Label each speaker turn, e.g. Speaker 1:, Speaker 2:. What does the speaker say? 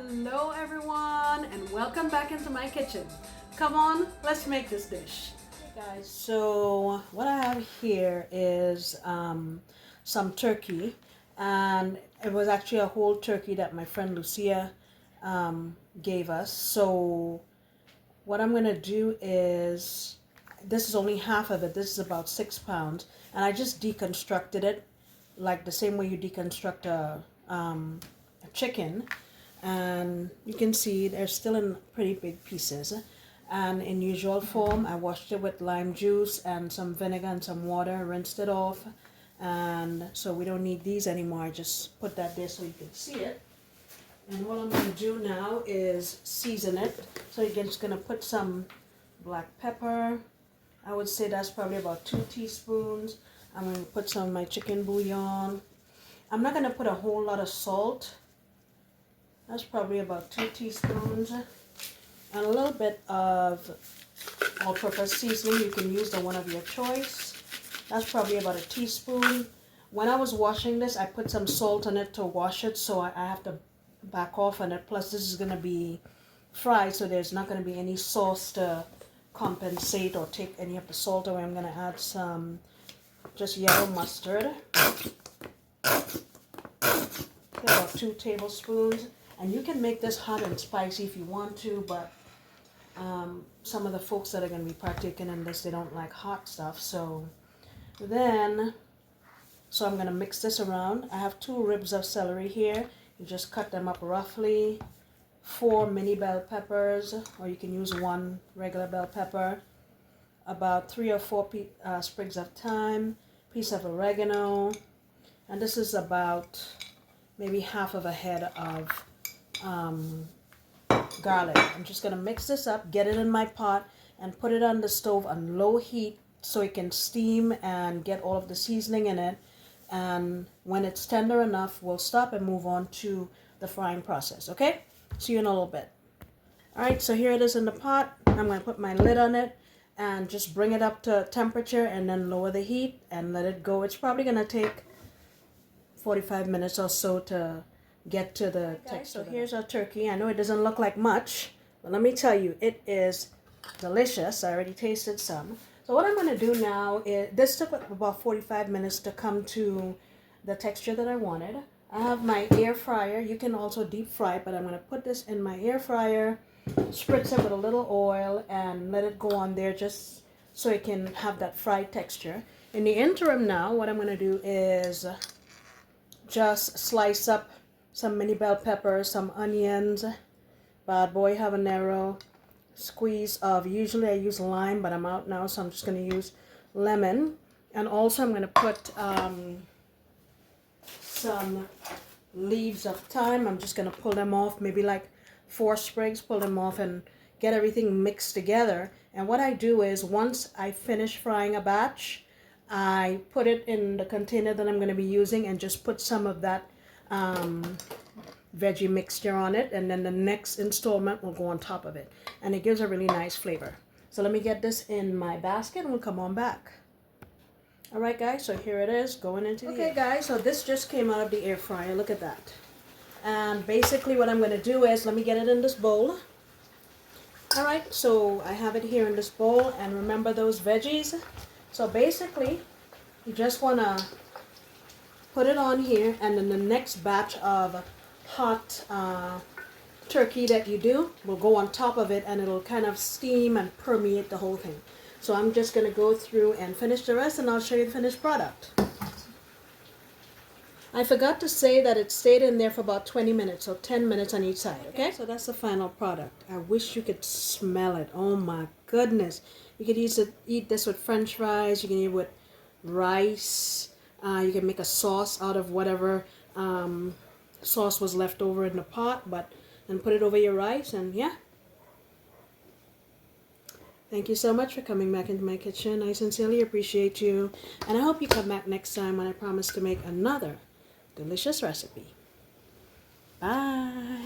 Speaker 1: Hello everyone and welcome back into my kitchen. Come on, let's make this dish. Hey guys, so what I have here is some turkey, and it was actually a whole turkey that my friend Lucia gave us. So what I'm gonna do is, this is only half of it. This is about 6 pounds, and I just deconstructed it like the same way you deconstruct a chicken. And you can see they're still in pretty big pieces, and in usual form I washed it with lime juice and some vinegar and some water, rinsed it off, and so we don't need these anymore. I just put that there so you can see it. And what I'm going to do now is season it. So you're just going to put some black pepper. I would say that's probably about 2 teaspoons. I'm going to put some of my chicken bouillon. I'm not going to put a whole lot of salt. That's probably about 2 teaspoons. And a little bit of all-purpose seasoning. You can use the one of your choice. That's probably about a teaspoon. When I was washing this, I put some salt on it to wash it, so I have to back off on it. Plus, this is going to be fried, so there's not going to be any sauce to compensate or take any of the salt away. I'm going to add some just yellow mustard. About 2 tablespoons. And you can make this hot and spicy if you want to, but some of the folks that are going to be partaking in this, they don't like hot stuff. So I'm going to mix this around. I have 2 ribs of celery here. You just cut them up roughly. 4 mini bell peppers, or you can use 1 regular bell pepper. About 3 or 4 sprigs of thyme, piece of oregano, and this is about maybe half of a head of garlic. I'm just going to mix this up, get it in my pot, and put it on the stove on low heat so it can steam and get all of the seasoning in it. And when it's tender enough, we'll stop and move on to the frying process. Okay? See you in a little bit. Alright, so here it is in the pot. I'm going to put my lid on it and just bring it up to temperature and then lower the heat and let it go. It's probably going to take 45 minutes or so to get to the texture. So here's our turkey. I know it doesn't look like much, but let me tell you, it is delicious. I already tasted some. So what I'm going to do now is, this took about 45 minutes to come to the texture that I wanted. I have my air fryer. You can also deep fry, but I'm going to put this in my air fryer, spritz it with a little oil, and let it go on there just so it can have that fried texture. In the interim now, what I'm going to do is just slice up some mini bell peppers, some onions, bad boy habanero, squeeze of, usually I use lime, but I'm out now, so I'm just going to use lemon. And also I'm going to put some leaves of thyme. I'm just going to pull them off, maybe like 4 sprigs, pull them off and get everything mixed together. And what I do is, once I finish frying a batch, I put it in the container that I'm going to be using and just put some of that veggie mixture on it, and then the next installment will go on top of it, and it gives a really nice flavor. So let me get this in my basket and we'll come on back. Alright guys, so here it is going into the Okay guys, so this just came out of the air fryer. Look at that. And basically what I'm going to do is, let me get it in this bowl. Alright, so I have it here in this bowl, and remember those veggies? So basically you just want to put it on here, and then the next batch of hot turkey that you do will go on top of it, and it'll kind of steam and permeate the whole thing. So I'm just going to go through and finish the rest, and I'll show you the finished product. I forgot to say that it stayed in there for about 20 minutes, so 10 minutes on each side, okay? So that's the final product. I wish you could smell it. Oh my goodness. You could eat this with french fries, you can eat it with rice, you can make a sauce out of whatever sauce was left over in the pot, and put it over your rice, and yeah. Thank you so much for coming back into my kitchen. I sincerely appreciate you, and I hope you come back next time when I promise to make another delicious recipe. Bye.